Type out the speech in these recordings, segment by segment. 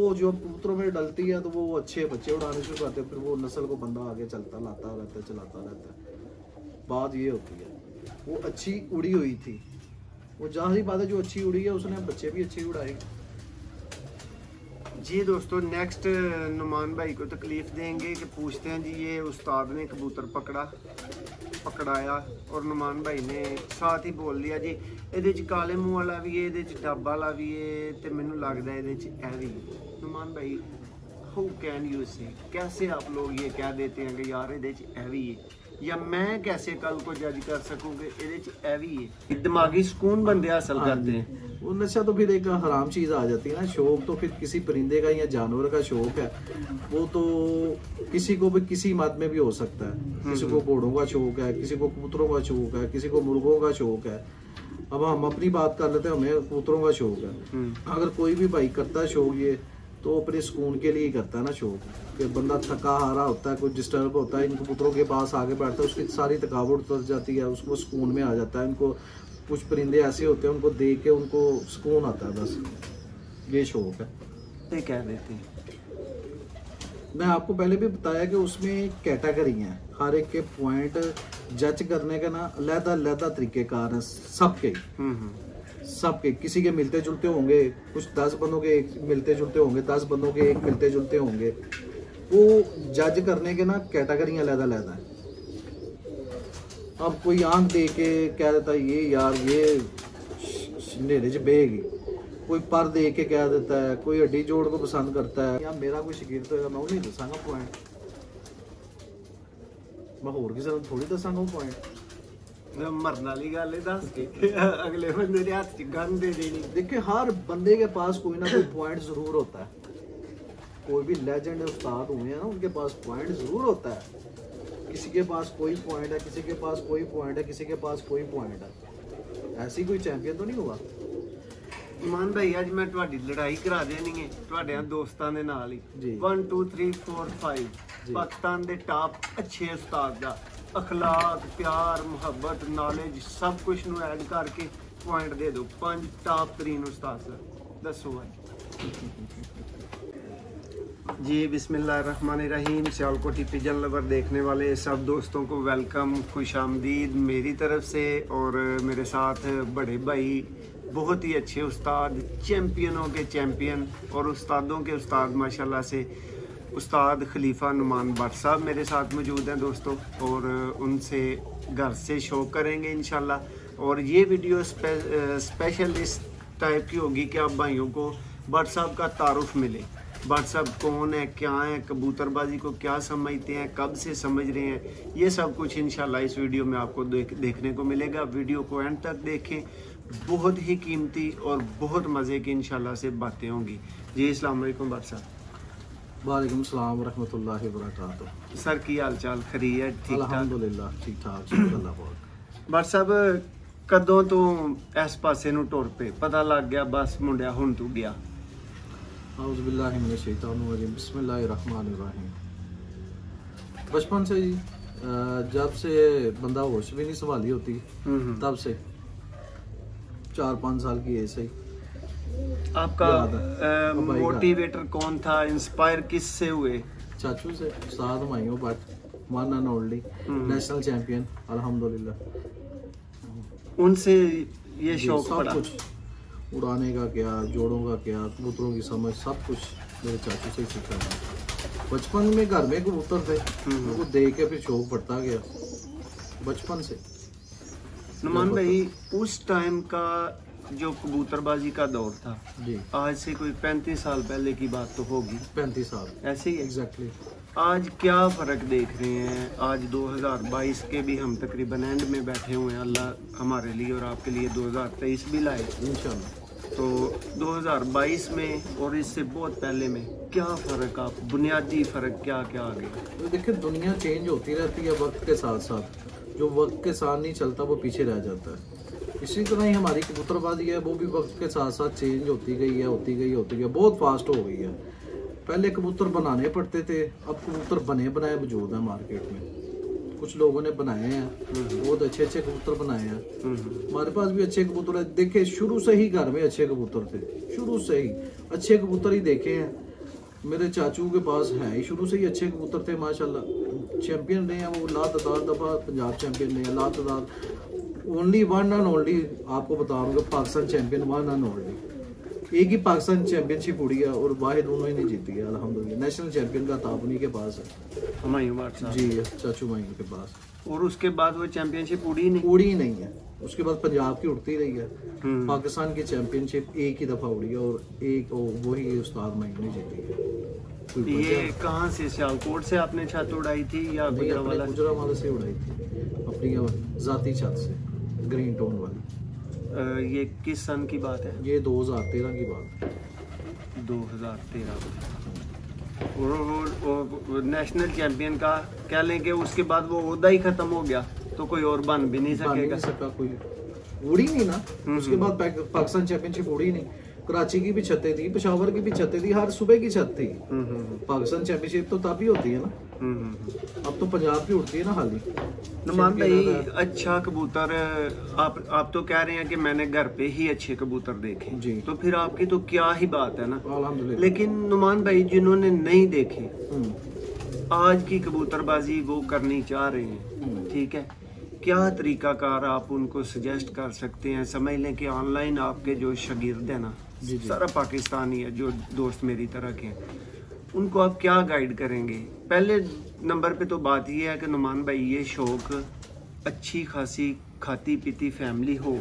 वो जो कबूतरों में डलती है तो वो अच्छे बच्चे उड़ाने शुरू करते हैं, फिर वो नस्ल को बंदा आगे चलता लाता रहता है, चलाता रहता है। बात ये होती है वो अच्छी उड़ी हुई थी, वो जाहिर बात है जो अच्छी उड़ी है उसने बच्चे भी अच्छे उड़ाए। जी दोस्तों, नेक्स्ट नुमान भाई को तकलीफ देंगे कि पूछते हैं जी ये उस्ताद ने कबूतर पकड़ाया और नुमान भाई ने साथ ही बोल दिया जी ਇਹਦੇ ਚ ਕਾਲੇ ਮੂੰਹ ਵਾਲਾ ਵੀ ਹੈ, ਇਹਦੇ ਚ ਡੱਬ ਵਾਲਾ ਵੀ ਹੈ ਤੇ ਮੈਨੂੰ ਲੱਗਦਾ ਇਹਦੇ ਚ ਇਹ ਵੀ ਹੈ। नुमान भाई हाउ कैन यू से, कैसे आप लोग ये कह देते हैं कि यार ਇਹਦੇ ਚ ਇਹ ਵੀ है, या मैं कैसे कल को जज कर सकूं कि ਇਹਦੇ ਚ ਇਹ ਵੀ है। दिमागी सुकून बंदे हासिल करते हैं। वो नशा तो फिर एक हराम चीज़ आ जाती है ना। शौक तो फिर किसी परिंदे का या जानवर का शौक है, वो तो किसी को भी किसी मत में भी हो सकता है। किसी को घोड़ों का शौक है, किसी को कबूतरों का शौक है, किसी को मुर्गों का शौक है। अब हम अपनी बात कर लेते हैं, हमें कबूतरों का शौक है। अगर कोई भी भाई करता है शौक ये तो अपने सुकून के लिए ही करता है ना शौक। कि बंदा थका हारा होता है, कोई डिस्टर्ब होता है, इन कबूतरों के पास आगे बैठता है, उसकी सारी थकावट उतर जाती है, उसको सुकून में आ जाता है। इनको कुछ परिंदे ऐसे होते हैं उनको देख के उनको सुकून आता है, बस ये शौक है। ये कह देते हैं। मैं आपको पहले भी बताया कि उसमें कैटेगरी हैं, हर एक के पॉइंट जज करने का ना अलग-अलग तरीकेकार हैं सबके। किसी के मिलते जुलते होंगे, कुछ 10 बंदों के एक मिलते जुलते होंगे, 10 बंदों के एक मिलते जुलते होंगे। वो जज करने के ना कैटेगरी अलग-अलग है। अब कोई आंख दे के कह देता है ये यार ये नेरे च बेगी, कोई पर दे के कह देता है, कोई हड्डी जोड़ को पसंद करता है। या मेरा कोई शकीर होगा मैं उन्हें दसांगा पॉइंट, मैं होर किसी को थोड़ी दसांगा वो पॉइंट। मरने वाली गल है, दस के अगले बंदे ने हाथ च गन दे देनी। देखिए हर बंदे के पास कोई ना कोई पॉइंट जरूर होता है। कोई भी लेजेंड उस्ताद हुए हैं ना, उनके पास पॉइंट जरूर होता है। किसी के पास कोई पॉइंट है, किसी के पास कोई पॉइंट है, किसी के पास कोई पॉइंट है। ऐसी कोई चैंपियन तो नहीं हुआ। ईमान भाई अज मैं तुहाडी लड़ाई करा देनी है तुहाडे दोस्तां दे नाल ही। 1 2 3 4 5 पाकिस्तान दे टॉप अच्छे उस्ताद दा अखलाक, प्यार, मुहब्बत, नॉलेज सब कुछ नू ऐड करके पॉइंट दे दो। 5 टॉप तरीन उस्ताद दसो जी। बिस्मिल्लाहिर्रहमानिर्रहीम। सियालकोटी पिजन लवर देखने वाले सब दोस्तों को वेलकम, खुशामदीद मेरी तरफ से। और मेरे साथ बड़े भाई, बहुत ही अच्छे उस्ताद, चैम्पियनों के चैम्पियन और उस्तादों के उस्ताद माशाल्लाह से उस्ताद खलीफा नुमान भट्ट साहब मेरे साथ मौजूद हैं दोस्तों। और उनसे घर से शो करेंगे इंशाल्लाह। और ये वीडियो स्पेशल इस टाइप की होगी कि आप भाइयों को भट्ट साहब का तारुफ मिले। भट्ट साहब कौन है, क्या है, कबूतरबाजी को क्या समझते हैं, कब से समझ रहे हैं, ये सब कुछ इंशाल्लाह इस वीडियो में आपको देखने को मिलेगा। वीडियो को एंड तक देखें, बहुत ही कीमती और बहुत मज़े की इंशाल्लाह से बातें होंगी। जी अस्सलाम वालेकुम भट्ट साहब। वालेकुम सलाम रहमतुल्लाहि व बरकातुहू। सर की हाल चाल खैरियत? ठीक ठाक अल्हम्दुलिल्लाह ठीक ठाक अल्लाह पाक। भट्ट साहब कदों तो इस पासे नूं टुर पे पता लग गया बस मुंडिया हुण तू गया? औज़ु बिल्लाहि मिनश शैतानिर रजीम, बिस्मिल्लाहिर रहमानिर रहीम। बचपन से जी, जब से बंदा होश भी नहीं संभाली होती तब से 4-5 साल की एज से। आपका मोटिवेटर कौन था, इंस्पायर किससे हुए? चाचू से, उस्ताद Humayun Bhatt, one and only national champion अल्हम्दुलिल्लाह। उनसे ये शौक सब पड़ा? कुछ उड़ाने का क्या, जोड़ों का क्या, कबूतरों की समझ सब कुछ मेरे चाचू से ही सीखा था। बचपन में घर में कबूतर थे, उनको देख के फिर शौक बढ़ता गया बचपन से। नुमान भाई उस टाइम का जो कबूतरबाजी का दौर था जी, आज से कोई 35 साल पहले की बात तो होगी। 35 साल ऐसे ही एग्जैक्टली। आज क्या फ़र्क देख रहे हैं? आज 2022 के भी हम तकरीबन एंड में बैठे हुए हैं। अल्लाह हमारे लिए और आपके लिए 2023 भी लाए इंशाल्लाह। तो 2022 में और इससे बहुत पहले में क्या फ़र्क, आप बुनियादी फ़र्क क्या क्या आ गया? तो देखिए दुनिया चेंज होती रहती है वक्त के साथ साथ। जो वक्त के साथ नहीं चलता वो पीछे रह जाता है। इसी तरह ही हमारी कबूतरबाजी है, वो भी वक्त के साथ साथ चेंज होती गई है, बहुत फास्ट हो गई है। पहले कबूतर बनाने पड़ते थे, अब कबूतर बने बनाए मौजूद हैं मार्केट में। कुछ लोगों ने बनाए हैं, बहुत अच्छे अच्छे कबूतर बनाए हैं। हमारे पास भी अच्छे कबूतर है। देखिए शुरू से ही घर में अच्छे कबूतर थे, शुरू से ही अच्छे कबूतर ही देखे हैं। मेरे चाचू के पास है ही शुरू से ही अच्छे कबूतर थे माशाल्लाह, चैंपियन रहे हैं वो, लातादार दफ़ा पंजाब चैंपियन रहे हैं, लातादार। ओनली वन एंड ओनली आपको बताऊंगा Pakistan champion, one and only एक ही पाकिस्तान चैंपियनशिप उड़ी है और वाहिद उन्होंने जीती है अल्हम्दुलिल्लाह। नेशनल चैंपियन का ताब उन्हीं के पास है, हुमायूं भट्ट साहब जी चाचू मायूं के पास। और उसके बाद वो चैंपियनशिप उड़ी नहीं है, उसके बाद पंजाब की उड़ती रही है। पाकिस्तान की चैंपियनशिप एक ही दफा उड़ी है और एक वही उस्ताद मायूं ने जीती है। ये कहाँ से, सियालकोट से आपने छत उड़ाई थी या गुजरावाला से उड़ाई थी, अपनी जाती छत से, ग्रीन टोन वाली। ये किस सन की बात है? ये 2013 की बात है। 2013 और नेशनल चैंपियन का कह लें कि उसके बाद वो ओहदा ही खत्म हो गया, तो कोई और बन भी नहीं सकेगा। कोई उड़ी नहीं ना, उसके बाद पाकिस्तान चैंपियनशिप उड़ी नहीं। कराची की भी छतें थी, पेशावर की भी छतें थी, हर सुबह की छत थी। पाकिस्तान चैंपियनशिप तो तभी होती है ना, अब तो पंजाब की उड़ती है ना हाल ही। नुमान भाई अच्छा कबूतर, आप तो कह रहे हैं कि मैंने घर पे ही अच्छे कबूतर देखे जी, तो फिर आपकी तो क्या ही बात है ना अल्हम्दुलिल्लाह। लेकिन नुमान भाई जिन्होंने नहीं देखे आज की कबूतरबाजी वो करनी चाह रहे हैं, ठीक है, क्या तरीकाकार आप उनको सजेस्ट कर सकते हैं? समझ लें कि ऑनलाइन आपके जो शागिर्द है ना, सारा पाकिस्तानी है जो दोस्त मेरी तरह के हैं, उनको आप क्या गाइड करेंगे? पहले नंबर पे तो बात ये है कि नुमान भाई ये शौक अच्छी खासी खाती पीती फैमिली हो,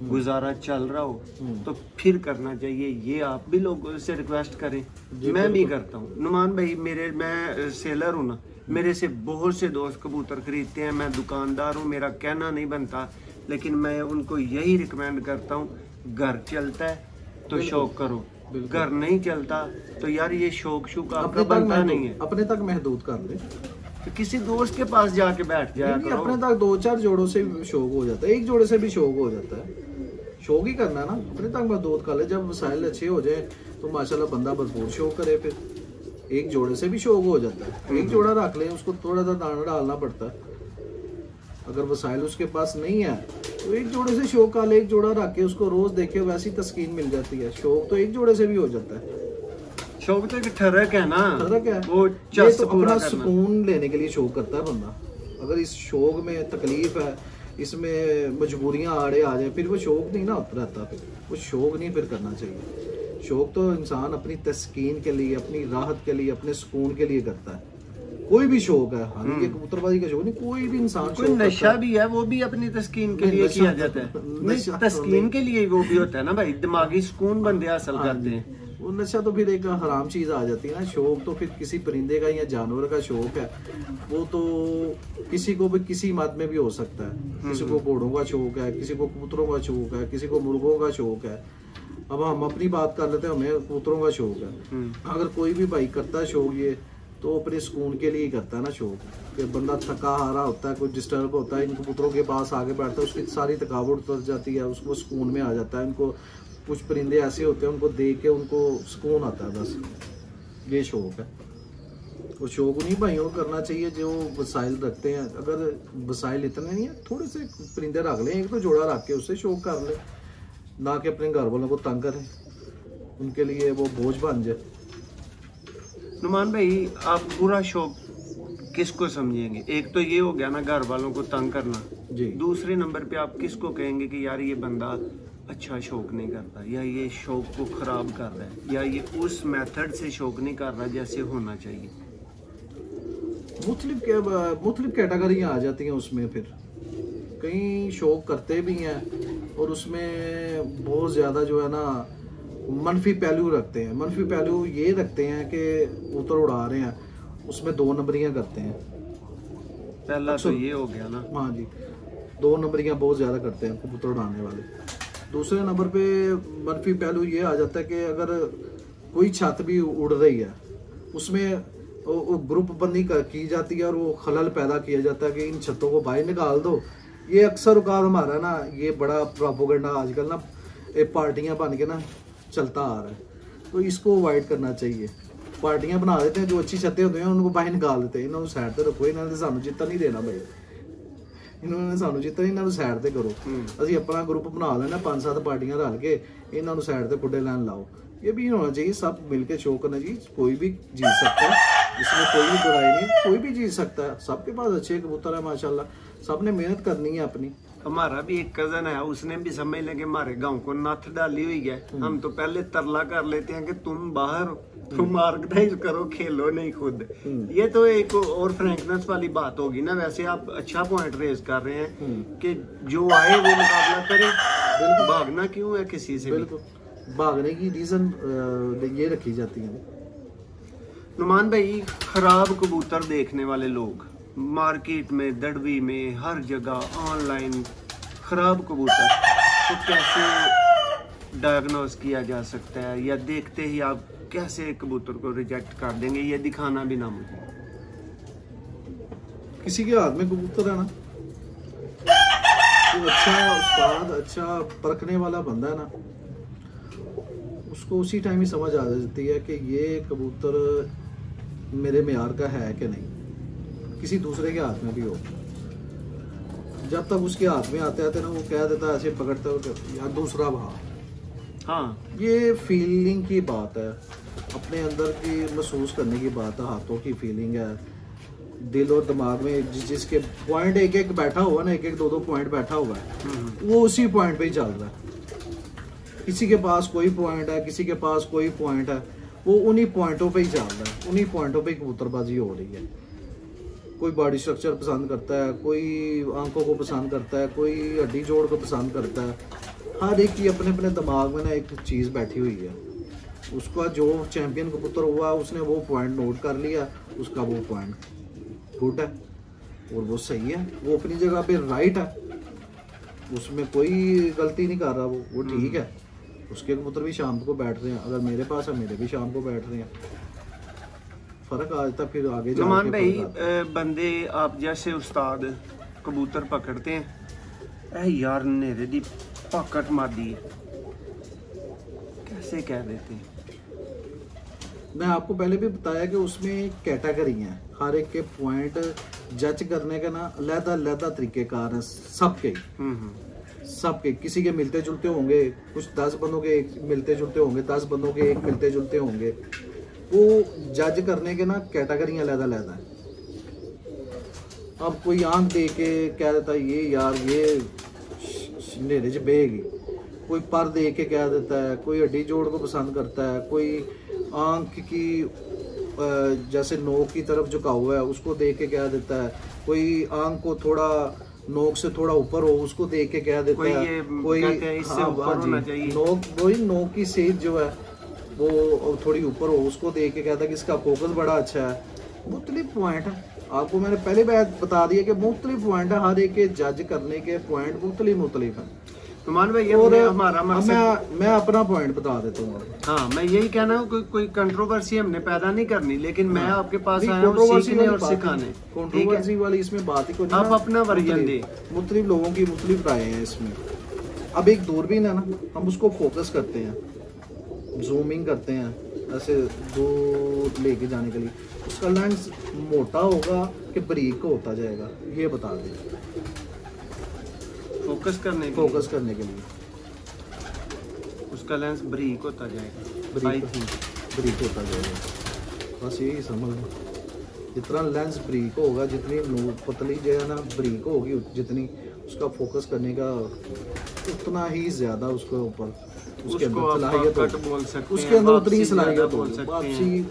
गुजारा चल रहा हो तो फिर करना चाहिए, ये आप भी लोगों से रिक्वेस्ट करें। मैं भी करता हूँ नुमान भाई, मैं सेलर हूँ ना, मेरे से बहुत से दोस्त कबूतर खरीदते हैं, मैं दुकानदार हूँ, मेरा कहना नहीं बनता, लेकिन मैं उनको यही रिकमेंड करता हूँ, घर चलता है तो शौक करो, घर नहीं चलता तो यार ये शौक शुक आपका बनता नहीं है। अपने तक महदूद कर ले, तो किसी दोस्त के पास जाके बैठ जाया करो। अपने तक 2-4 जोड़ों से शौक हो जाता है, एक जोड़े से भी शौक हो जाता है। शौक ही करना है ना, अपने तक महदूद कर ले। जब वसाइल अच्छे हो जाए तो माशाल्लाह बंदा भरपूर शौक करे, फिर एक जोड़े से भी शौक हो जाता है। एक जोड़ा रख ले, उसको थोड़ा सा दाना डालना पड़ता है। अगर वसाइल उसके पास नहीं है तो एक जोड़े से शौक कर ले, एक जोड़ा रख के उसको रोज देखे, वैसी तस्कीन मिल जाती है। शौक तो एक जोड़े से भी हो जाता है। शौक तो एक ठरक है ना, ठरक है, वो ये तो अपना सुकून लेने के लिए शौक करता है बंदा। अगर इस शौक में तकलीफ है, इसमें मजबूरियां आड़े आ जाए, फिर वो शौक नहीं ना रहता, फिर वो शौक नहीं फिर करना चाहिए। शौक तो इंसान अपनी तस्कीन के लिए, अपनी राहत के लिए, अपने सुकून के लिए करता है। कोई भी शौक है, हालांकि कबूतरबाजी का शौक नहीं, कोई भी इंसान, कोई नशा भी है वो भी अपनी तस्कीन के लिए किया जाता है। तस्कीन के लिए वो भी होता है ना भाई, दिमागी सुकून बंदे हासिल करते हैं। वो नशा तो फिर एक हराम चीज आ जाती है ना। शौक तो फिर किसी परिंदे का या जानवर का शौक है, वो तो किसी को भी किसी मत में भी हो सकता है। किसी को घोड़ों का शौक है, किसी को कबूतरों का शौक है, किसी को मुर्गों का शौक है। अब हम अपनी बात कर लेते हैं, हमें कबूतरों का शौक है। अगर कोई भी भाई करता है शौक ये, तो अपने सुकून के लिए करता है ना शौक। कि बंदा थका हारा होता है, कोई डिस्टर्ब होता है, इन कबूतरों के पास आगे बैठता है, उसकी सारी थकावट उतर जाती है, उसको सुकून में आ जाता है। इनको कुछ परिंदे ऐसे होते हैं, उनको देख के उनको सुकून आता है, बस ये शौक है। वो शौक उन्हीं भाइयों को करना चाहिए जो वसाइल रखते हैं। अगर वसाइल इतने नहीं है, थोड़े से परिंदे रख लें, एक तो जोड़ा रख के उससे शौक कर ले, ना कि अपने घर वालों को तंग करें, उनके लिए वो बोझ बन जाए। नुमान भाई आप पूरा शौक किसको समझेंगे? एक तो ये हो गया ना घर वालों को तंग करना जी। दूसरे नंबर पे आप किसको कहेंगे कि यार ये बंदा अच्छा शौक नहीं करता, या ये शौक को खराब कर रहा है, या ये उस मेथड से शौक नहीं कर रहा जैसे होना चाहिए? मुख्तलिफ कैटेगरी आ जाती हैं उसमें। फिर कई शौक करते भी हैं और उसमें बहुत ज़्यादा जो है ना मनफी पहलू रखते हैं। मनफी पहलू ये रखते हैं कि कबूतर उड़ा रहे हैं, उसमें 2 नंबरियां करते हैं। पहला तो ये हो गया ना, हाँ जी, 2 नंबरियां बहुत ज़्यादा करते हैं कबूतर उड़ाने वाले। दूसरे नंबर पे मनफी पहलू ये आ जाता है कि अगर कोई छत भी उड़ रही है, उसमें ग्रुप बंदी की जाती है और वो खलल पैदा किया जाता है कि इन छतों को बाहर निकाल दो। ये अक्सर औकात हमारा ना, ये बड़ा प्रोपेगेंडा आजकल ना पार्टियां बन के ना चलता आ रहा है, तो इसको अवॉइड करना चाहिए। पार्टियां बना देते हैं, जो अच्छी छतें होती हैं उनको बाहर निकाल देते हैं। इन्होंने साइड पर रखो, इन्होंने सानू जितना नहीं देना भाई, इन्होंने सानू जितना इन्होंने साइड पर करो। ਅਸੀਂ अपना ग्रुप बना लेना, 5-7 पार्टियां रल के इन्होंने साइड पर खुडे लैन लाओ, ये भी होना चाहिए, सब मिलकर शो करना चाहिए। कोई भी जीत सकता है, इसमें कोई भी बुराई नहीं, कोई भी जीत सकता है। सबके पास अच्छे कबूतर है माशाल्लाह, सबने मेहनत करनी है अपनी। हमारा भी एक कजन है, उसने भी समझ लेंगे हमारे गांव को नथ डाली हुई है। हम तो पहले तरला कर लेते हैं कि तुम बाहर, तुम ऑर्गेनाइज करो, खेलो नहीं खुद। ये तो एक और फ्रैंकनेस वाली बात होगी ना। वैसे आप अच्छा पॉइंट रेज कर रहे हैं कि जो आए वो मुकाबला करे, भागना क्यों है किसी से। बिल्कुल, भागने की रीजन ये रखी जाती है। नुमान भाई, खराब कबूतर देखने वाले लोग मार्केट में, दड़वी में, हर जगह ऑनलाइन खराब कबूतर, तो कैसे डायग्नोज किया जा सकता है, या देखते ही आप कैसे कबूतर को रिजेक्ट कर देंगे, ये दिखाना भी ना मुझे। किसी के हाथ में कबूतर है ना, तो अच्छा उस्ताद, अच्छा परखने वाला बंदा है ना, उसको उसी टाइम ही समझ आ जाती है कि ये कबूतर मेरे मेयार का है कि नहीं। किसी दूसरे के हाथ में भी हो, जब तक उसके हाथ में आते आते ना वो कह देता है, ऐसे पकड़ता है यार दूसरा भाव। हाँ, ये फीलिंग की बात है, अपने अंदर की महसूस करने की बात है, हाथों की फीलिंग है, दिल और दिमाग में जिसके पॉइंट एक एक बैठा हुआ ना, एक एक दो दो पॉइंट बैठा हुआ है, वो उसी पॉइंट पे ही चल रहा है। किसी के पास कोई पॉइंट है, किसी के पास कोई पॉइंट है, वो उन्हीं पॉइंटों पे ही चल रहा है, उन्हीं पॉइंटों पे कबूतरबाजी हो रही है। कोई बॉडी स्ट्रक्चर पसंद करता है, कोई आंखों को पसंद करता है, कोई हड्डी जोड़ को पसंद करता है। हर एक की अपने अपने दिमाग में ना एक चीज़ बैठी हुई है। उसका जो चैंपियन कबूतर हुआ, उसने वो पॉइंट नोट कर लिया, उसका वो पॉइंट गुड है और वो सही है, वो अपनी जगह पे राइट है, उसमें कोई गलती नहीं कर रहा, वो ठीक है। उसके कबूतर भी शाम को बैठ रहे हैं, अगर मेरे पास है मेरे भी शाम को बैठ रहे हैं, फर्क आ जाता फिर आगे जाके। नुमान भाई, बंदे आप जैसे उस्ताद कबूतर पकड़ते हैं, ऐ यार नेरे दी पकड़ मार दी, कैसे कह देते हैं? मैं आपको पहले भी बताया कि उसमें कैटेगरी हैं, हर एक के पॉइंट जज करने का ना अलग-अलग तरीकेकार हैं सबके। किसी के मिलते जुलते होंगे, कुछ 10 बंदों के एक मिलते जुलते होंगे, 10 बंदों के एक मिलते जुलते होंगे। वो जज करने के ना कैटेगरी अलग-अलग है। अब कोई आंख दे के कह देता है ये यार ये नेरे च बेगी, कोई पर दे के कह देता है, कोई हड्डी जोड़ को पसंद करता है, कोई आंख की जैसे नोक की तरफ झुका हुआ है उसको देख के कह देता है, कोई आंख को थोड़ा नोक से थोड़ा ऊपर हो उसको देख के कह देता है, कोई इससे ऊपर होना चाहिए, नोक वही नोक की सेज जो है वो थोड़ी ऊपर हो उसको देख के कहता है कि इसका फोकस बड़ा अच्छा है। मुख्तलिफ पॉइंट है, आपको मैंने पहले बता दिया कि मुख्तलिफ पॉइंट है, हर एक के जज करने के पॉइंट मुख्तलिफ हैं। नुमान भाई, हमारा मैं अपना पॉइंट बता देता हूँ। हाँ, मैं यही कहना हूँ, कोई कंट्रोवर्सी हमने पैदा नहीं करनी, लेकिन मैं आपके पास आया हूँ सीखने और सिखाने। कंट्रोवर्सी वाली इसमें बात ही कोई नहीं, आप अपना वर्जन दे। मुख्तलिफ लोगों की मुख्तलिफ राय है इसमें। अब एक दूरबीन है ना, हम उसको फोकस करते हैं, जूमिंग करते हैं ऐसे दूर लेके जाने के लिए, उसका लेंस मोटा होगा कि बारीक होता जाएगा, ये बता दें। फोकस करने के लिए उसका लेंस बारीक होता जाएगा, बारीक होता जाएगा, बस यही समझ लो। जितना लेंस बारीक होगा, जितनी पतली जो है ना बारीक होगी, जितनी उसका फोकस करने का उतना ही ज्यादा उसके ऊपर उसके अंदर सलाहियत हो, उसके अंदर उतनी सलाहियत हो।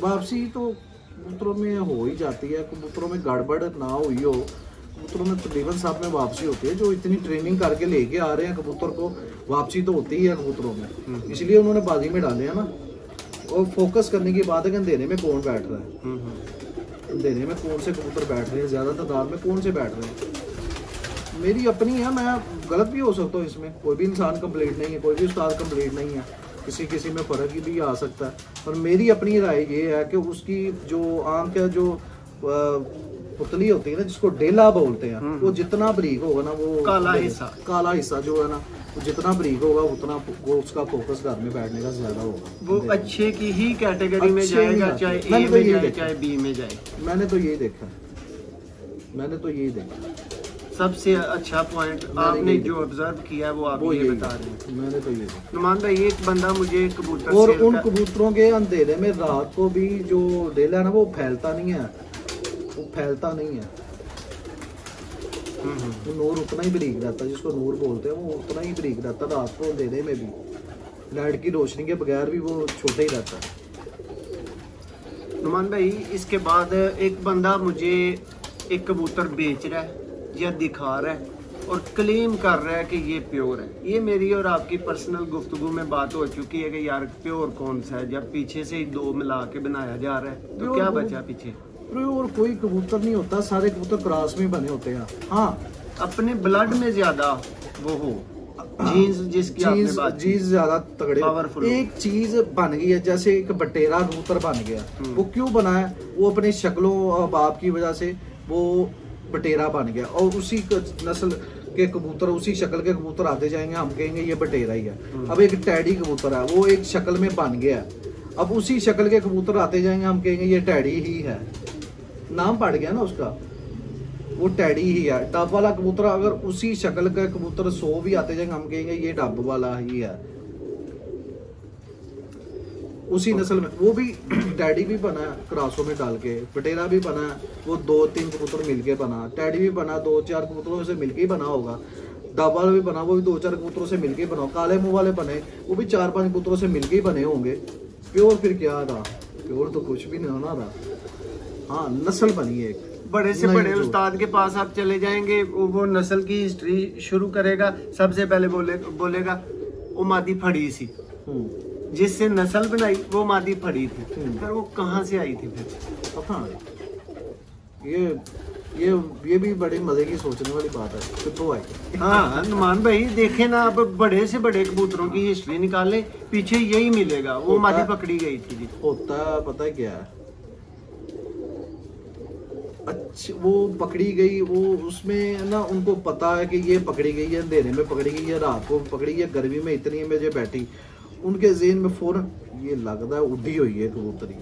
वापसी तो कबूतरों में हो ही जाती है, कबूतरों में गड़बड़ ना हुई हो, कबूतरों में तकरीबन साहब में वापसी होती है। जो इतनी ट्रेनिंग करके लेके आ रहे हैं कबूतर को, वापसी तो होती ही है कबूतरों में, इसलिए उन्होंने बाजी में डाले हैं ना। और फोकस करने की बात है कि अंधेरे में कौन बैठ रहा है, अंधेरे में कौन से कबूतर बैठ रहे हैं, ज्यादा तादाद में कौन से बैठ रहे हैं। मेरी अपनी है, मैं गलत भी हो सकता हूँ इसमें, कोई भी इंसान कंप्लीट नहीं है, कोई भी उस्ताद कंप्लीट नहीं है, किसी में फ़र्क ही भी आ सकता है। पर मेरी अपनी राय ये है कि उसकी जो आंख है, जो पुतली होती है ना, जिसको डेला बोलते हैं, वो जितना बारीक होगा ना, वो काला हिस्सा जो है ना, वो जितना बारीक होगा उतना वो उसका फोकस घर में बैठने का ज्यादा होगा। वो अच्छे की ही कैटेगरी में जाएगा, चाहे ए में जाए चाहे बी में जाए। मैंने तो यही देखा। सबसे अच्छा पॉइंट आपने जो ऑब्जर्व किया वो आप ये बता रहे हैं। मैंने तो ये नुमान भाई, एक बंदा मुझे कबूतर और उन कबूतरों के अंधेरे में रात को भी जो डेला है ना वो फैलता नहीं है, वो फैलता नहीं है। वो नूर उतना ही बारीक रहता है, जिसको नूर बोलते हैं, वो उतना ही बारीक रहता है रात को अंधेरे में भी, लाइट की रोशनी के बगैर भी वो छोटा ही रहता है। नुमान भाई, इसके बाद एक बंदा मुझे एक कबूतर बेच रहा है या दिखा रहा है और क्लेम कर रहा है कि ये प्योर है। ये मेरी और आपकी पर्सनल गुफ्तगू में बात हो चुकी है कि यार प्योर कौन सा है, जब पीछे से ही दो मिला के बनाया जा रहा है तो क्या बचा पीछे? प्योर कोई कबूतर नहीं होता, सारे कबूतर क्रॉस में बने होते हैं। हाँ, अपने ब्लड में ज्यादा वो हो, जीन्स जिसकी आपने बात की, जीन्स ज्यादा तगड़े, पावरफुल। एक चीज बन गई है, जैसे एक बटेरा कबूतर बन गया। वो क्यों बना है? वो अपनी शक्लों और बाप की वजह से वो बटेरा बन गया, और उसी नस्ल के कबूतर, उसी शक्ल के कबूतर आते जाएंगे, हम कहेंगे ये बटेरा ही है। अब एक टैडी कबूतर है, वो एक शक्ल में बन गया, अब उसी शक्ल के कबूतर आते जाएंगे, हम कहेंगे ये टैडी ही है, नाम पड़ गया ना उसका, वो टैडी ही है। डब वाला कबूतर, अगर उसी शक्ल का कबूतर 100 भी आते जाएंगे, हम कहेंगे ये डब वाला ही है, उसी नस्ल में। वो भी टैडी भी बना है क्रॉसों में डाल के, बटेरा भी बना है, वो 2-3 कबूतर मिलके बना, टैडी भी बना 2-4 कबूतरों से मिलके ही बना होगा, डब वाला भी बना, वो भी 2-4 कबूतरों से मिलके ही बना, काले मुंह वाले बने, वो भी 4-5 कबूतरों से मिलके ही बने होंगे। प्योर फिर क्या रहा? प्योर तो कुछ भी नहीं होना रहा। हाँ, नस्ल बनी है एक। बड़े से बड़े उस्ताद के पास आप चले जाएंगे, वो नस्ल की हिस्ट्री शुरू करेगा, सबसे पहले बोलेगा वो मादी फड़ी सी, जिससे नस्ल बनाई वो मादी फड़ी थी, पर वो कहाँ से आई थी फिर पता नहीं। ये भी बड़ी मजे की सोचने वाली बात है कि तो आई। हाँ नुमान भाई, देखे ना, अब बड़े से बड़े कबूतरों की हिस्ट्री निकाले, पीछे यही मिलेगा, वो मादी पकड़ी गई थी जी। होता पता है क्या है, अच्छा वो पकड़ी गई, वो उसमें ना उनको पता है कि ये पकड़ी गई है, अंधेरे में पकड़ी गई है, रात को पकड़ी गई है, गर्मी में इतनी में जो बैठी, उनके ज़हन में फौरन ये लगता है उड़ी हुई है कबूतरी।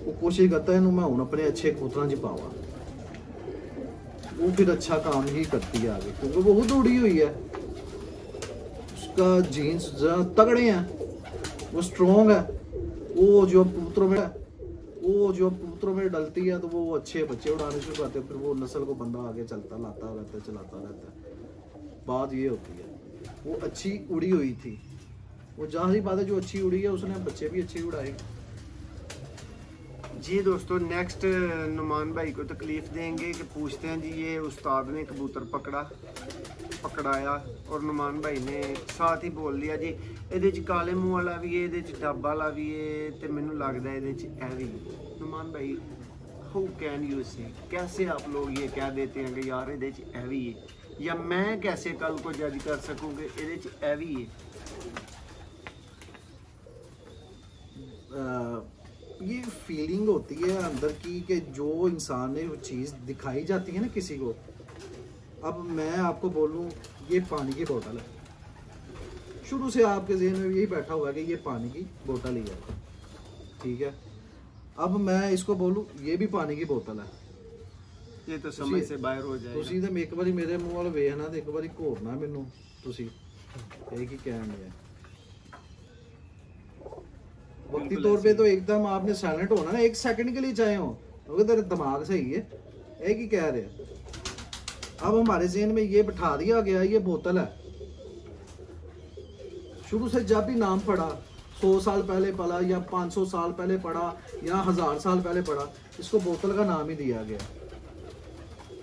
वो कोशिश करता है मैं हूँ अपने अच्छे कबूतर च पावा, वो फिर अच्छा काम ही करती है आगे, क्योंकि वो खुद उड़ी हुई है, उसका जीन्स तगड़े हैं, वो स्ट्रॉन्ग है, वो जो कबूतरों में डलती है तो वो अच्छे बच्चे उड़ाने शुरू करते हैं, फिर वो नस्ल को बंदा आगे चलाता रहता है। बात ये होती है, वो अच्छी उड़ी हुई थी, वो जाहिर बात है जो अच्छी उड़ी है उसने बच्चे भी अच्छे उड़ाए। जी दोस्तों, नेक्स्ट नुमान भाई को तकलीफ देंगे कि पूछते हैं जी, ये उस्ताद ने कबूतर पकड़ाया और नुमान भाई ने साथ ही बोल दिया जी ਇਹਦੇ ਚ ਕਾਲੇ ਮੂੰਹ ਵਾਲਾ ਵੀ ਹੈ, ਇਹਦੇ ਚ ਡੱਬ ਵਾਲਾ ਵੀ ਹੈ, ਤੇ ਮੈਨੂੰ ਲੱਗਦਾ ਇਹਦੇ ਚ ਇਹ ਵੀ। नुमान भाई, हाउ कैन यू से, कैसे आप लोग ये कह देते हैं कि यार ਇਹਦੇ ਚ ਇਹ ਵੀ है, या मैं कैसे कल को जज कर सकूं कि ਇਹਦੇ ਚ ਇਹ ਵੀ है? ये फीलिंग होती है अंदर की कि जो इंसान ने वो चीज़ दिखाई जाती है ना किसी को। अब मैं आपको बोलूँ ये पानी की बोतल है, शुरू से आपके ज़हन में यही बैठा हुआ है कि ये पानी की बोतल ही है, ठीक है। अब मैं इसको बोलूँ ये भी पानी की बोतल है, ये तो समझ से बाहर हो जाएगा। ਤੁਸੀਂ ਤਾਂ ਇੱਕ ਵਾਰੀ ਮੇਰੇ ਮੂੰਹ ਵੱਲ ਵੇਖਣਾ ਤੇ ਇੱਕ ਵਾਰੀ ਘੋਰਨਾ ਮੈਨੂੰ, ਤੁਸੀਂ ਇਹ ਕੀ ਕਹਿਣ ਦੇ। वक्ती तौर पे तो एकदम आपने साइलेंट होना ना, 1 सेकंड के लिए चाहे हो, क्योंकि तेरा दिमाग सही है, एक ही कह रहे। अब हमारे ज़हन में ये बिठा दिया गया ये बोतल है, शुरू से जब भी नाम पढ़ा, 100 साल पहले पढ़ा या 500 साल पहले पढ़ा या 1000 साल पहले पढ़ा, इसको बोतल का नाम ही दिया गया,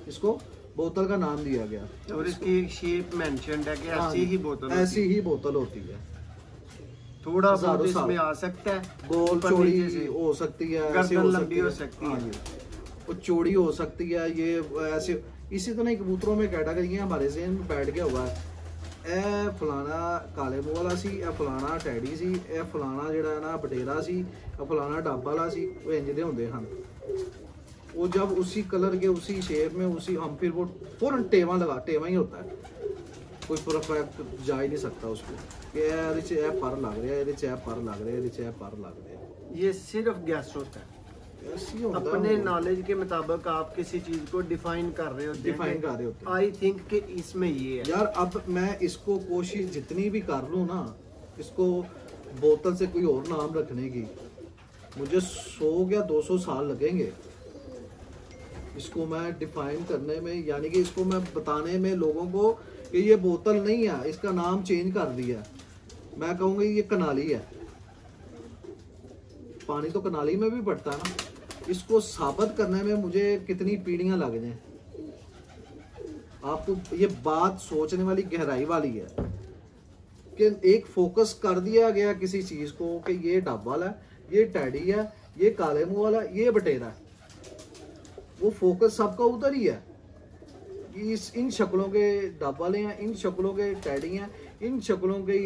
इसको बोतल का नाम दिया गया, और इसकी शेप मेंशन्ड है कि ऐसी ही बोतल होती है। थोड़ा बहुत इसमें आ सकता है, गोल चौड़ी हो सकती है, गर्दन लंबी हो सकती है, वो चौड़ी हो सकती है, ये ऐसे। इसी तरह कबूतरों में कैटेगरी हमारे ज़हन में बैठ गया हुआ है, ए फलाना काले मुंह वाला सी, ए फलाना टैडी सी, ए फलाना जिहड़ा ना बटेरा सी, ए फलाना डब वाला सी, वो इंज दे हुंदे हन। वो जब उसी कलर के उसी शेप में उसी हम फिर वो फौरन टेवा ही होता है, कोई परफेक्ट जा ही नहीं सकता उसको कि पर लग रहा है, पर लग रहा है, पर लग रहा है। ये सिर्फ गैस होता है, ऐसी होता है अपने वो। नॉलेज के मुताबिक आप किसी चीज को डिफाइन कर रहे होते डिफाइन कर रहे होते हैं आई थिंक कि इसमें ये है यार। अब मैं इसको कोशिश जितनी भी कर लूँ ना, इसको बोतल से कोई और नाम रखने की, मुझे 100 या 200 साल लगेंगे इसको मैं डिफाइन करने में, यानी कि इसको मैं बताने में लोगों को कि ये बोतल नहीं है, इसका नाम चेंज कर दिया। मैं कहूँगा ये कनाली है, पानी तो कनाली में भी पड़ता है ना। इसको साबित करने में मुझे कितनी पीढ़ियां लग जाएं। आपको ये बात सोचने वाली गहराई वाली है कि एक फोकस कर दिया गया किसी चीज को कि ये डब वाला है, ये टैडी है, ये काले मुंह वाला है, ये बटेरा है। वो फोकस सबका उधर ही है कि इन शक्लों के डब वाले हैं, इन शक्लों के टैडी हैं, इन शक्लों के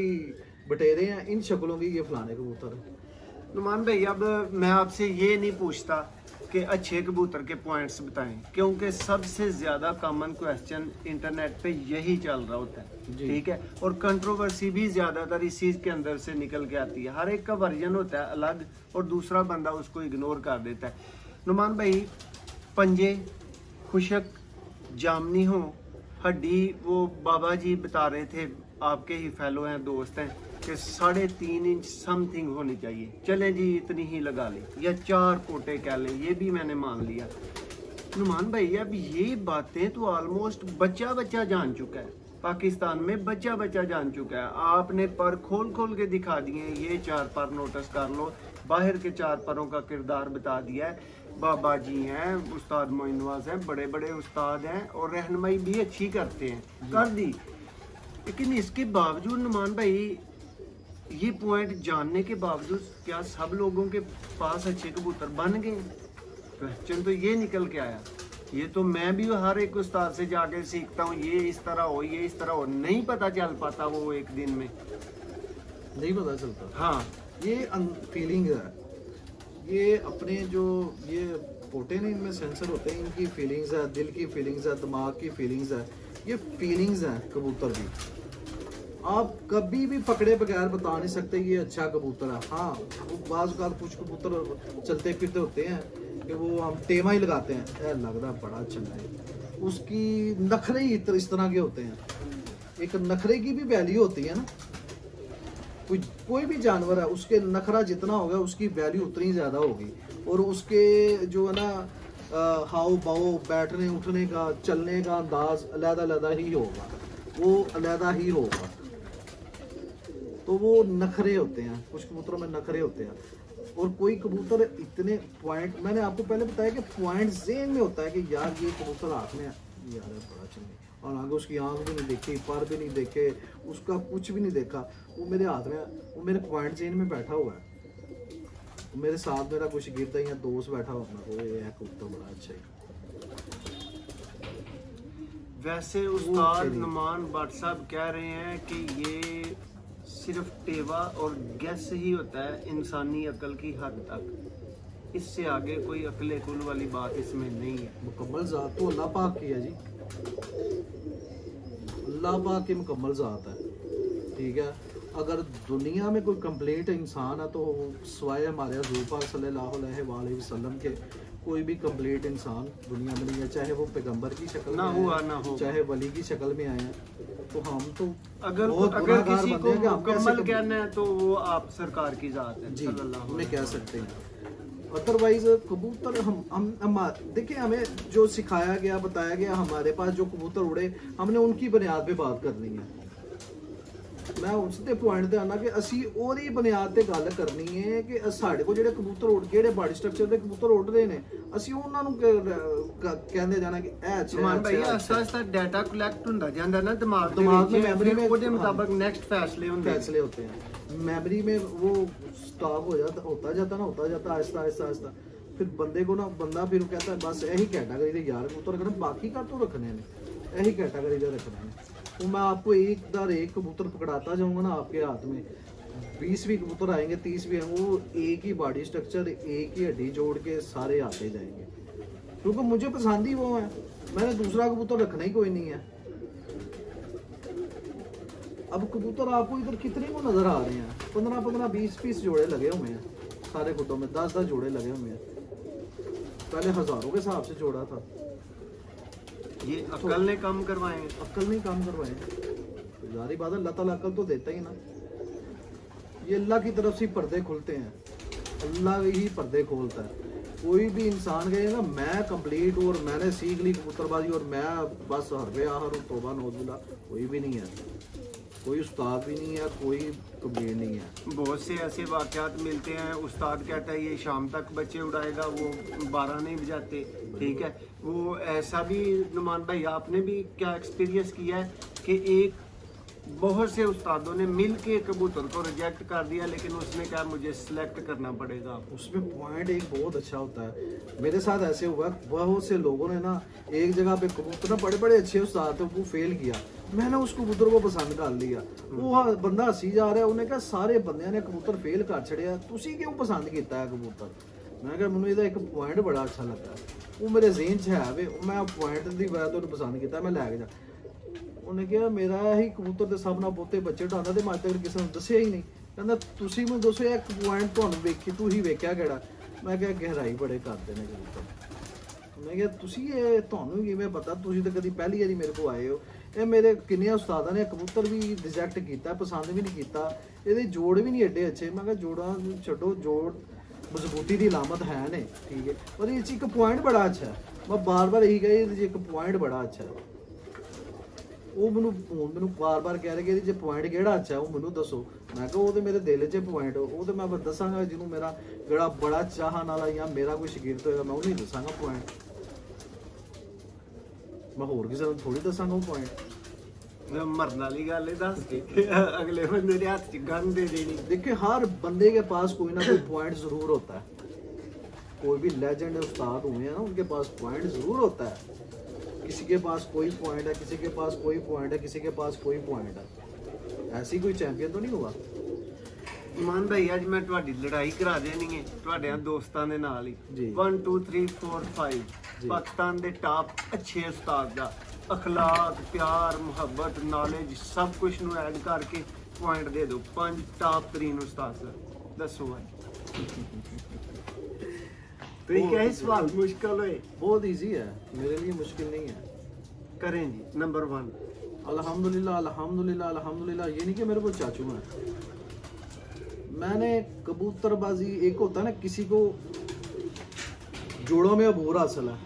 बटेरे हैं, इन शक्लों के ये फलाने कबूतर है। नुमान भाई, अब मैं आपसे ये नहीं पूछता कि अच्छे कबूतर के पॉइंट्स बताएं, क्योंकि सबसे ज्यादा कॉमन क्वेश्चन इंटरनेट पे यही चल रहा होता है, ठीक है। और कंट्रोवर्सी भी ज्यादातर इस चीज के अंदर से निकल के आती है। हर एक का वर्जन होता है अलग और दूसरा बंदा उसको इग्नोर कर देता है। नुमान भाई, पंजे खुशक जामनी हो, हड्डी, वो बाबा जी बता रहे थे, आपके ही फेलो हैं, दोस्त हैं, कि 3.5 इंच समथिंग होनी चाहिए। चले जी इतनी ही लगा ले, या 4 पोटे कह ले, ये भी मैंने मान लिया। नुमान भाई, अब ये बातें तो ऑलमोस्ट बच्चा जान चुका है, पाकिस्तान में बच्चा जान चुका है। आपने पर खोल के दिखा दिए, ये 4 पर नोटिस कर लो, बाहर के 4 परों का किरदार बता दिया है। बाबा जी हैं, उस्ताद मोइन नवाज हैं, बड़े उस्ताद हैं और रहनुमाई भी अच्छी करते हैं, कर दी। लेकिन इसके बावजूद नुमान भाई, ये पॉइंट जानने के बावजूद क्या सब लोगों के पास अच्छे कबूतर बन गए? क्वेश्चन तो ये निकल के आया। ये तो मैं भी हर एक उस्ताद से जाके सीखता हूँ, ये इस तरह हो, ये इस तरह हो, नहीं पता चल पाता वो एक दिन में, नहीं पता चलता। हाँ, ये फीलिंग है, ये अपने जो ये पोटे ने इनमें सेंसर होते हैं, इनकी फीलिंग्स है, दिल की फीलिंग्स है, दिमाग की फीलिंग्स है, ये फीलिंग्स हैं कबूतर की। आप कभी भी पकड़े बगैर बता नहीं सकते ये अच्छा कबूतर है। हाँ, वो बाज़ कुछ कबूतर चलते फिरते होते हैं कि वो हम टेमा ही लगाते हैं, यार लग रहा बड़ा अच्छा है, उसकी नखरे ही इस तरह के होते हैं। एक नखरे की भी वैल्यू होती है ना, कोई भी जानवर है, उसके नखरा जितना होगा उसकी वैल्यू उतनी ज़्यादा होगी, और उसके जो है ना हाव भाव, बैठने उठने का, चलने का अंदाज अलग ही होगा, वो अलग ही होगा। तो वो नखरे होते हैं, कुछ कबूतरों में नखरे होते हैं। और कोई कबूतर इतने पॉइंट, मैंने आपको पहले बताया कि पॉइंट ज़हन में होता है कि यार ये कबूतर हाथ में है, यार बड़ा चंगा, और आगे उसकी आंख भी नहीं देखी, पर भी नहीं देखे, उसका कुछ भी नहीं देखा, वो मेरे हाथ में, वो मेरे पॉइंट ज़हन में बैठा हुआ है। मेरे साथ मेरा कुछ गिरता या दोस्त बैठा हुआ है, ये कबूतर बड़ा अच्छा है। वैसे उस्ताद नुमान भट्ट साहब कह रहे हैं कि ये सिर्फ टेवा और गैस ही होता है इंसानी अकल की हद तक, इससे आगे कोई अकले कुल वाली बात इसमें नहीं है। मुकम्मल ज़ात तो अल्लाह पाक की है जी, अल्लाह पाक की मुकम्मल ज़ात है, ठीक है। अगर दुनिया में कोई कंप्लीट इंसान है तो सिवाय हमारे हुज़ूर पाक सल्लल्लाहु अलैहि वसल्लम के कोई भी कंप्लीट इंसान दुनिया में नहीं है, चाहे वो पैगंबर की शक्ल ना हुआ ना हो, चाहे वली की शक्ल में आए हैं। तो हम तो अगर किसी को मुकम्मल कहना है तो वो आप सरकार की ज़ात है, जी, सल्लल्लाहु हमें कह सकते हैं। अदरवाइज कबूतर हम देखिए, हमें जो सिखाया गया, बताया गया, हमारे पास जो कबूतर उड़े, हमने उनकी बुनियाद पे बात करनी है। मैं उसते पॉइंट ते आना कि असी ओदी बुनियाद ते गल करनी है कि साडे को जेडे कबूतर उड़, जेडे बॉडी स्ट्रक्चर दे कबूतर उड़ रहे ने, असी उन्हां नूं कहंदे जाना कि ए अच्छा मान भाई, आस्ता डाटा कलेक्ट हुंदा जांदा ना दिमाग में, मेमोरी में, ओदे मुताबिक नेक्स्ट फैसले होते हैं। मेमोरी में वो स्टॉक होता जाता आहिस्ता। फिर बंदे को ना, बंदा फिर कहता है बस यही कैटेगरी दे यार कबूतर रखने, बाकी का तो रखने ने, यही कैटेगरी दे रखने ने। तो मैं आपको एक कबूतर पकड़ाता जाऊंगा ना, आपके हाथ में 20 भी कबूतर आएंगे, 30 भी आएंगे, वो एक ही बॉडी स्ट्रक्चर, एक ही हड्डी जोड़ के सारे आते जाएंगे, क्योंकि मुझे पसंद ही वो है। मैंने दूसरा कबूतर रखना ही कोई नहीं है। अब कबूतर आपको इधर कितने को नजर आ रहे हैं? 15-20 पीस जोड़े लगे हुए हैं सारे खुटों में, 10-10 जोड़े लगे हुए हैं। पहले हजारों के हिसाब से जोड़ा था। ये अक्ल ने काम करवाए, अक्ल नहीं काम करवाए। जारी बात है, अल्लाह ताला अक्ल तो देता ही ना। ये अल्लाह की तरफ से पर्दे खुलते हैं, अल्लाह ही पर्दे खोलता है। कोई भी इंसान कहेगा मैं कंप्लीट और मैंने सीख ली कबूतरबाजी और मैं बस हरबे आहर हूँ, तौबा नौजुबिल्लाह, कोई भी नहीं है। कोई उस्ताद भी नहीं है, कोई कबीर नहीं है। बहुत से ऐसे वाक़यात मिलते हैं, उस्ताद कहता है ये शाम तक बच्चे उड़ाएगा, वो 12 नहीं बजाते, ठीक है। वो ऐसा भी नुमान भाई आपने भी क्या एक्सपीरियंस किया है कि एक बहुत से उस्तादों ने मिल के कबूतर को रिजेक्ट कर दिया, लेकिन उसने कहा मुझे सिलेक्ट करना पड़ेगा। उसमें पॉइंट एक बहुत अच्छा होता है। मेरे साथ ऐसे हुआ, बहुत से लोगों ने ना एक जगह पे कबूतर, बड़े बड़े अच्छे उस्ताद थे, वो फेल किया, मैंने उस कबूतर को पसंद कर लिया। वो बंदा हसी जा रहा है, उन्हें कहा सारे बंदे ने कबूतर फेल कर छड़िया, तुसी क्यों पसंद किया है कबूतर? मैं कहा मैंने इसका एक पॉइंट बड़ा अच्छा लगा, वो मेरे ज़हन च है वे, मैं पॉइंट की वजह तो पसंद किया, मैं लैके जा। उन्हें कहा मेरा ही कबूतर के सब ना बहुते बच्चे उड़ाता, तो मैं अज तक किसी ने दसिया ही नहीं। कहता तुसी मैं दसो एक पॉइंट तुहानू वेखी, तू ही वेख्या केड़ा? मैं कहा गहराई बड़े करते हैं कबूतर। मैं कहा तुसी ये तुहानू किवें पता, तुसी तो कभी पहली बारी मेरे को आए हो। ये मेरे किन्ने उस्तादा ने कबूतर भी रिजेक्ट किया, पसंद भी नहीं किया, ये जोड़ भी नहीं एडे अच्छे। मैं कहा जोड़ा छड्डो, जोड़ मजबूती की लामत है ने, ठीक है, पर ये एक पॉइंट बड़ा अच्छा है। मैं बार बार यही कही एक पॉइंट बड़ा अच्छा है। वो मैनू बार बार कह रहे कि पॉइंट केड़ा अच्छा है, वो मैनू दसो। मैं कहा वो तो मेरे दिल च पॉइंट, वो तो मैं दसांगा जिन्हों मेरा जेड़ा बड़ा चाहन वाला या मेरा कोई शगिर्द होएगा, मैं उन्हें दसांगा पॉइंट। मैं होर किसी को थोड़ी दसांगा वो पॉइंट। मरने वाली गल है, दस के अगले बंदे के हाथ च गन दे देनी। देखिए हर बंदे के पास कोई ना कोई पॉइंट जरूर होता है। कोई भी लेजेंड उस्ताद हुए हैं ना, उनके पास पॉइंट जरूर होता है। किसी के पास कोई पॉइंट है, किसी के पास कोई पॉइंट है, किसी के पास कोई पॉइंट है। ऐसी कोई चैंपियन तो नहीं हुआ। मान भाई अज मैं तुहाडी लड़ाई करा देनी है तुहाडे दोस्तां दे नाल ही। 1 2 3 4 5 पाकिस्तान दे टॉप अच्छे उस्ताद दा अखलाक, प्यार, मुहब्बत, नॉलेज सब कुछ नू ऐड करके पॉइंट दे दो। 5 टॉप तरीन उस्ताद दसो भाई। तो ये क्या सवाल मुश्किल है? बहुत इजी है, मेरे लिए मुश्किल नहीं है। करें जी। नंबर 1 अल्हम्दुलिल्लाह अल्हम्दुलिल्लाह अल्हम्दुलिल्लाह। ये नहीं कि मेरे को चाचू है। मैंने कबूतरबाजी, एक होता है ना किसी को जोड़ों में अबूर हासिल है,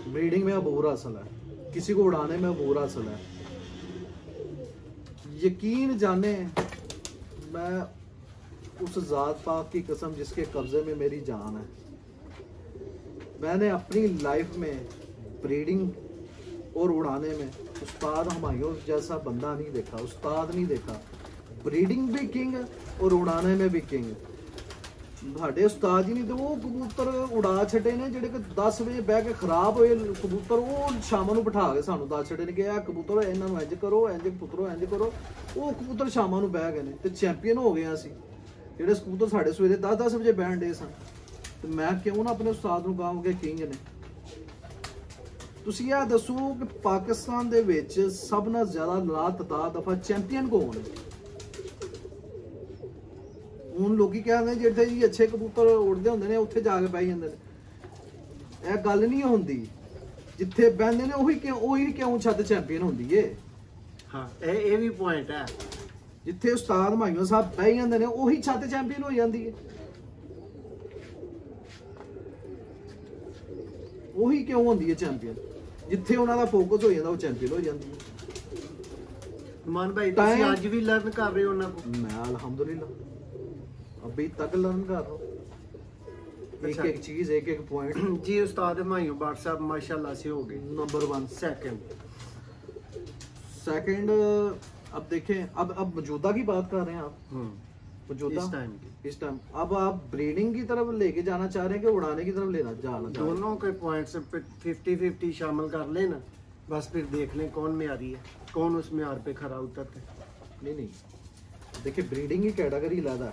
ब्रीडिंग में अबूर हासिल है, किसी को उड़ाने में अबूर हासिल है। यकीन जाने मैं उस ज़ात पाक की कसम जिसके कब्जे में मेरी जान है, मैंने अपनी लाइफ में ब्रीडिंग और उड़ाने में उस्ताद हुमायूं जैसा बंदा नहीं देखा, उस्ताद नहीं देखा। ब्रीडिंग भी किंग और उड़ाने में भी किंग। साढ़े उस्ताद ही नहीं तो वो कबूतर उड़ा छड़े ने जेडे 10 बजे बह के खराब होए कबूतर, वो शाम को बिठा के सानू दस छड़े ने कि कबूतर इन्हों इंज करो, इंज पुत्रो इंज करो। वो कबूतर शाम को बह गए तो चैंपीयन हो गए असी। जेडे कबूतर साढ़े सवेरे 10-10 बजे बहन डे सन, तो मैं क्यों ना अपने उस्ताद नूं कहां कि किंग ने। तुसीं यह दसो कि पाकिस्तान दे विच सब नाल ज़्यादा लातादाद दफा चैंपीयन कौन है? ਹੁਣ ਲੋਕੀ ਕਹਿੰਦੇ ਜਿੱਥੇ ਜੀ अच्छे कबूतर उड़ते ਹੁੰਦੇ ਨੇ ਉੱਥੇ ਜਾ ਕੇ ਬਹਿ ਜਾਂਦੇ ਨੇ। ਇਹ ਗੱਲ ਨਹੀਂ ਹੁੰਦੀ, ਜਿੱਥੇ ਬਹਿੰਦੇ ਨੇ ਉਹੀ ਕਿਉਂ ਛੱਤ ਚੈਂਪੀਅਨ ਹੁੰਦੀ ਏ। ਹਾਂ ਇਹ ਵੀ ਪੁਆਇੰਟ ਹੈ। ਜਿੱਥੇ ਉਸਤਾਦ ਮਾਈਓ ਸਾਹਿਬ ਬਹਿ ਜਾਂਦੇ ਨੇ ਉਹੀ ਛੱਤ ਚੈਂਪੀਅਨ ਹੋ ਜਾਂਦੀ ਏ। ਉਹੀ ਕਿਉਂ ਹੁੰਦੀ ਏ ਚੈਂਪੀਅਨ? ਜਿੱਥੇ ਉਹਨਾਂ ਦਾ ਫੋਕਸ ਹੋ ਜਾਂਦਾ ਉਹ ਚੈਂਪੀਅਨ ਹੋ ਜਾਂਦੀ ਏ। ਮਨ ਭਾਈ ਤੁਸੀਂ ਅੱਜ ਵੀ ਲਰਨ ਕਰ ਰਹੇ ਹੋ ਉਹਨਾਂ ਕੋਲ? मैं अल्हम्दुलिल्लाह अभी तक लर्न कर रहा हूँ, एक एक चीज एक एक पॉइंट। जी उस्ताद हुमायूं बाट साहब माशाल्लाह से हो गए नंबर 1। सेकंड अब देखें, अब मौजूदा की बात कर रहे हैं आप, मौजूदा इस टाइम अब आप ब्रीडिंग की तरफ लेके जाना चाह रहे हैं कि उड़ाने की तरफ लेना जाना चाह रहे हैं? दोनों के पॉइंट्स 50-50 शामिल कर लेना, बस फिर देख लें कौन म्यारी है, कौन उस म्यार पे खरा उतरता है। नहीं देखिए, ब्रीडिंग की कैटेगरी अलग है,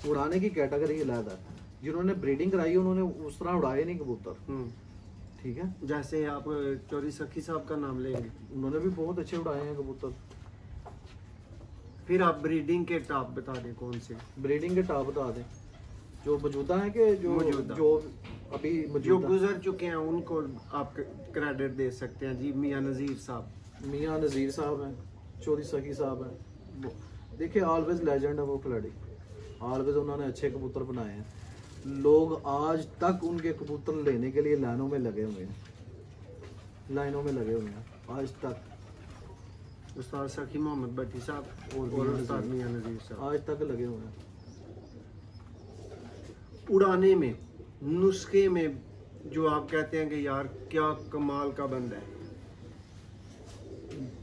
उड़ाने की कैटेगरी अलग है। जिन्होंने ब्रीडिंग कराई उन्होंने उस तरह उड़ाए नहीं कबूतर, ठीक है। जैसे आप चौधरी सखी साहब का नाम लेंगे, उन्होंने भी बहुत अच्छे उड़ाए हैं कबूतर। फिर आप ब्रीडिंग के टॉप बता दें कौन से? ब्रीडिंग के टॉप बता दें जो मौजूदा है कि जो अभी जो मौजूदा गुजर चुके हैं उनको आप क्रेडिट दे सकते हैं जी। मियां नज़ीर साहब, मियां नज़ीर साहब हैं, चौधरी सखी साहब हैं, देखिए ऑलवेज लेजेंड है वो खिलाड़ी, ऑलवेज उन्होंने अच्छे कबूतर बनाए हैं। लोग आज तक उनके कबूतर लेने के लिए लाइनों में लगे हुए हैं, लाइनों में लगे हुए हैं आज तक। उस्ताद सखी मोहम्मद भट्टी साहब और उस्ताद मियां नज़ीर साहब आज तक लगे हुए हैं। उड़ाने में, नुस्खे में जो आप कहते हैं कि यार क्या कमाल का बंदा है,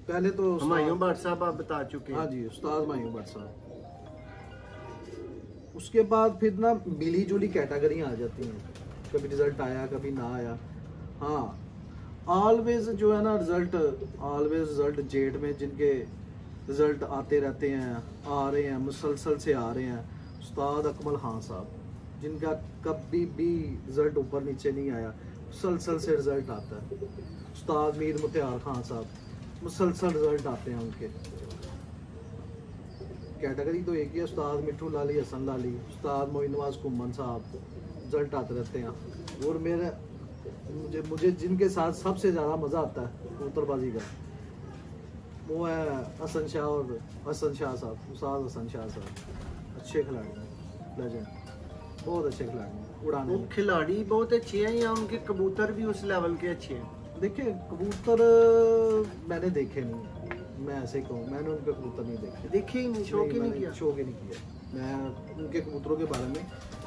पहले तो हुमायूं भट्ट साहब आप बता चुके हैं। हाँ जी, उस्ताद हुमायूं भट्ट साहब। उसके बाद फिर ना मिली जुली कैटेगरियाँ आ जाती हैं, कभी रिजल्ट आया कभी ना आया। हाँ, ऑलवेज जो है ना रिजल्ट, ऑलवेज रिजल्ट जेट में जिनके रिजल्ट आते रहते हैं, आ रहे हैं, मुसलसल से आ रहे हैं, उस्ताद अकमल खान साहब, जिनका कभी भी रिजल्ट ऊपर नीचे नहीं आया, मुसलसल से रिजल्ट आता है। उस्ताद मीर मुख्तार खान साहब, मुसलसल रिजल्ट आते हैं उनके। कैटेगरी तो एक ही है, उस्ताद मिठू लाली, हसन लाली, उस्ताद मोइन नवाज कुम्मन साहब, रिजल्ट आते रहते हैं। और मुझे जिनके साथ सबसे ज़्यादा मज़ा आता है कबूतरबाजी का, वो है हसन शाह और हसन शाह साहब, उस्ताद हसन शाह साहब। अच्छे खिलाड़ी हैं, लेजेंड, बहुत अच्छे खिलाड़ी हैं उड़ाने वो में। खिलाड़ी बहुत अच्छे हैं या उनके कबूतर भी उस लेवल के अच्छे हैं? देखिए कबूतर मैंने देखे नहीं, मैं ऐसे ही कहूँ, मैंने उनके कबूतर नहीं देखे, देखे ही नहीं, शौक ही नहीं किया। शौक ही नहीं किया। मैं उनके कबूतरों के बारे में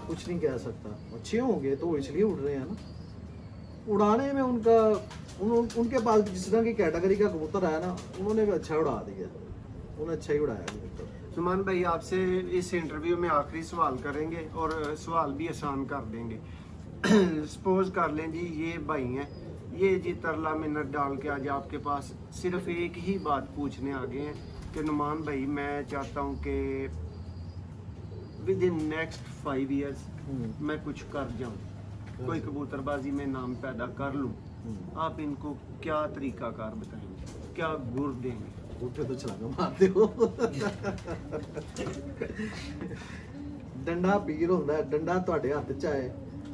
कुछ नहीं कह सकता। अच्छे होंगे तो इसलिए उड़ रहे हैं ना। उड़ाने में उनके पास जिस तरह की कैटेगरी का कबूतर आया ना, उन्होंने भी अच्छा उड़ा दिया, उन्होंने अच्छा ही उड़ाया कबूतर। सुमान भाई, आपसे इस इंटरव्यू में आखिरी सवाल करेंगे और सवाल भी आसान कर देंगे। सपोज कर लें जी, ये भाई हैं, ये जी तरला मिन्नत डाल के आज आपके पास सिर्फ एक ही बात पूछने आ गए हैं कि नुमान भाई मैं चाहता हूँ कि विद इन नेक्स्ट 5 years मैं कुछ कर जाऊँ, कोई कबूतरबाजी में नाम पैदा कर लूँ, आप इनको क्या तरीकाकार बताएंगे, क्या गुर देंगे? उठे तो छलांगा मारते हो। डंडा पीर होंदा है, डंडा ਤੁਹਾਡੇ ਹੱਥ 'ਚ ਆਏ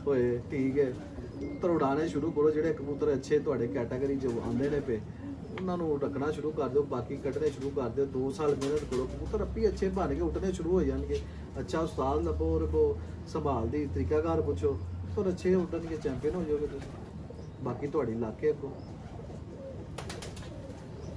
ਹੋਏ, ਠੀਕ ਹੈ, ਕਬੂਤਰ ਉਡਾਣੇ ਸ਼ੁਰੂ ਕਰੋ। ਜਿਹੜੇ ਕਬੂਤਰ ਅੱਛੇ ਤੁਹਾਡੇ ਕੈਟਾਗਰੀ 'ਚ ਆਉਂਦੇ ਨੇ ਪਏ, ਉਹਨਾਂ ਨੂੰ ਰੱਖਣਾ ਸ਼ੁਰੂ ਕਰ ਦਿਓ, ਬਾਕੀ ਕੱਢਣੇ ਸ਼ੁਰੂ ਕਰ ਦਿਓ। 2 ਸਾਲ ਮਿਹਨਤ ਕਰੋ, ਕਬੂਤਰ ਆਪੇ ਅੱਛੇ ਬਣ ਕੇ ਉੱਡਣੇ ਸ਼ੁਰੂ ਹੋ ਜਾਣਗੇ। ਅੱਛਾ ਉਸਤਾਦ ਲੱਭੋ, ਔਰ ਕੋ ਸੰਭਾਲ ਦੀ ਤਰੀਕਾਕਾਰ ਪੁੱਛੋ, ਕਬੂਤਰ ਅੱਛੇ ਉੱਡਣਗੇ, ਚੈਂਪੀਅਨ ਹੋ ਜਾਓਗੇ ਤੁਸੀਂ। ਬਾਕੀ ਤੁਹਾਡੀ ਲੱਕ ਹੈ ਅੱਗੋਂ।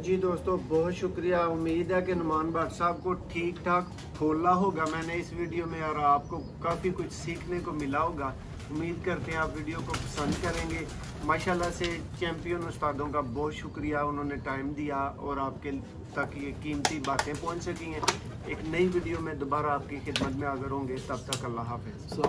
जी दोस्तों, बहुत शुक्रिया। उम्मीद है कि नुमान भट्ट साहब को ठीक ठाक खोला होगा मैंने इस वीडियो में और आपको काफ़ी कुछ सीखने को मिला होगा। उम्मीद करते हैं आप वीडियो को पसंद करेंगे। माशाल्लाह से चैम्पियन उस्तादों का बहुत शुक्रिया, उन्होंने टाइम दिया और आपके तक ये कीमती बातें पहुंच सकी हैं। एक नई वीडियो में दोबारा आपकी खिदमत में हाज़िर होंगे, तब तक अल्लाह हाफ़िज़।